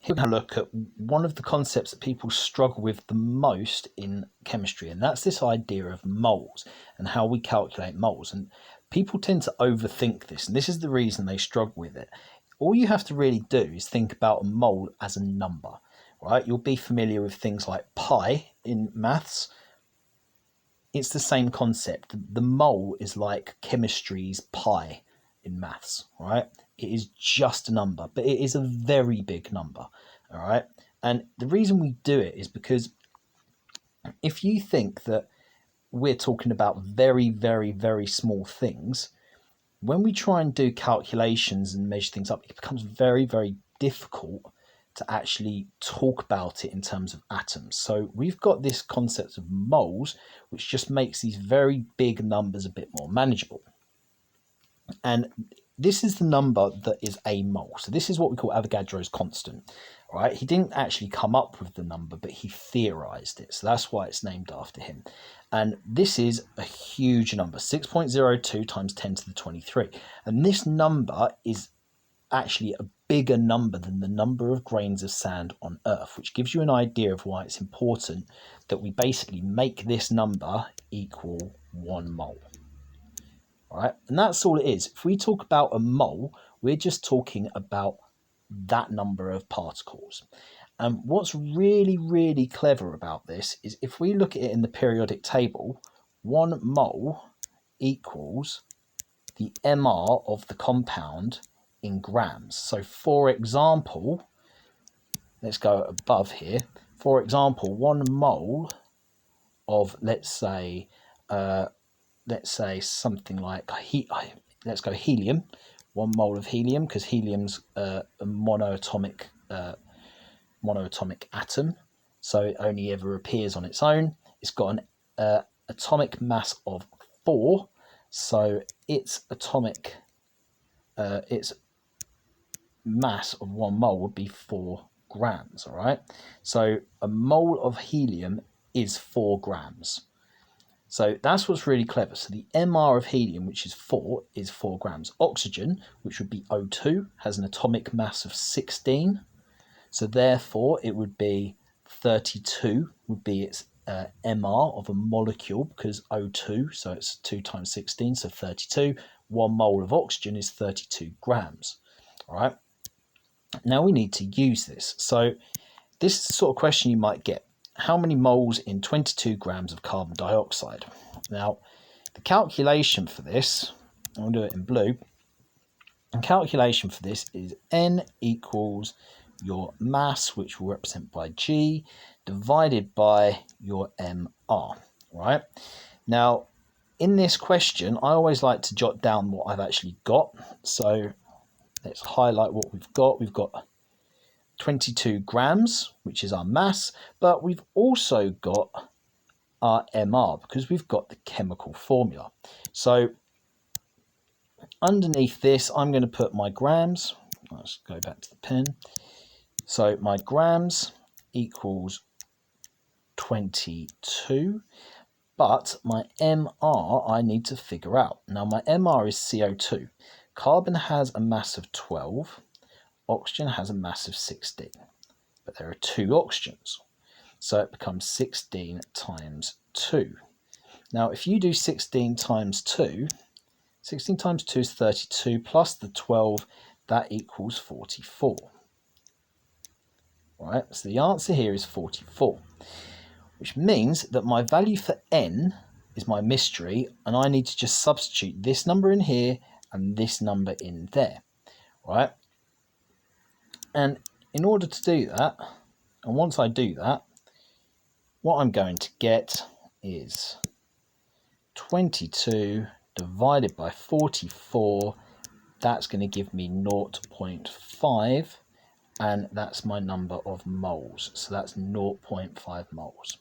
Here we're going to look at one of the concepts that people struggle with the most in chemistry, and that's this idea of moles and how we calculate moles. And people tend to overthink this, and this is the reason they struggle with it. All you have to really do is think about a mole as a number, right? You'll be familiar with things like pi in maths. It's the same concept. The mole is like chemistry's pi in maths, right? It is just a number, but it is a very big number, all right? And the reason we do it is because if you think that we're talking about very, very, very small things, when we try and do calculations and measure things up, it becomes very, very difficult to actually talk about it in terms of atoms. So we've got this concept of moles, which just makes these very big numbers a bit more manageable. And this is the number that is a mole. So this is what we call Avogadro's constant. All right, he didn't actually come up with the number, but he theorized it. So that's why it's named after him. And this is a huge number, 6.02 times 10 to the 23. And this number is actually a bigger number than the number of grains of sand on Earth, which gives you an idea of why it's important that we basically make this number equal 1 mole. All right, and that's all it is. If we talk about a mole, we're just talking about that number of particles. And what's really, really clever about this is if we look at it in the periodic table, 1 mole equals the MR of the compound in grams. So for example, let's go above here. For example, 1 mole of, let's say something like, let's go helium, 1 mole of helium, because helium's a monoatomic atom, so it only ever appears on its own. It's got an atomic mass of 4, so its mass of 1 mole would be 4 grams. All right, so a mole of helium is 4 grams. So that's what's really clever. So the MR of helium, which is 4 grams. Oxygen, which would be O2, has an atomic mass of 16. So therefore it would be 32 would be its MR of a molecule, because O2, so it's 2 times 16, so 32. 1 mole of oxygen is 32 grams. All right. Now we need to use this. So this is the sort of question you might get. How many moles in 22 grams of carbon dioxide? Now, the calculation for this, I'll do it in blue. The calculation for this is N equals your mass, which will represent by G, divided by your MR, right? Now, in this question, I always like to jot down what I've actually got. So let's highlight what we've got. We've got 22 grams, which is our mass, but we've also got our MR because we've got the chemical formula. So underneath this, I'm going to put my grams. Let's go back to the pen. So my grams equals 22, but my MR I need to figure out. Now my MR is CO2. Carbon has a mass of 12. Oxygen has a mass of 16, but there are 2 oxygens, so it becomes 16 times 2. Now, if you do 16 times 2, 16 times 2 is 32, plus the 12, that equals 44. Right, so the answer here is 44, which means that my value for N is my mystery, and I need to just substitute this number in here and this number in there, right? And in order to do that, and once I do that, what I'm going to get is 22 divided by 44. That's going to give me 0.5, and that's my number of moles. So that's 0.5 moles.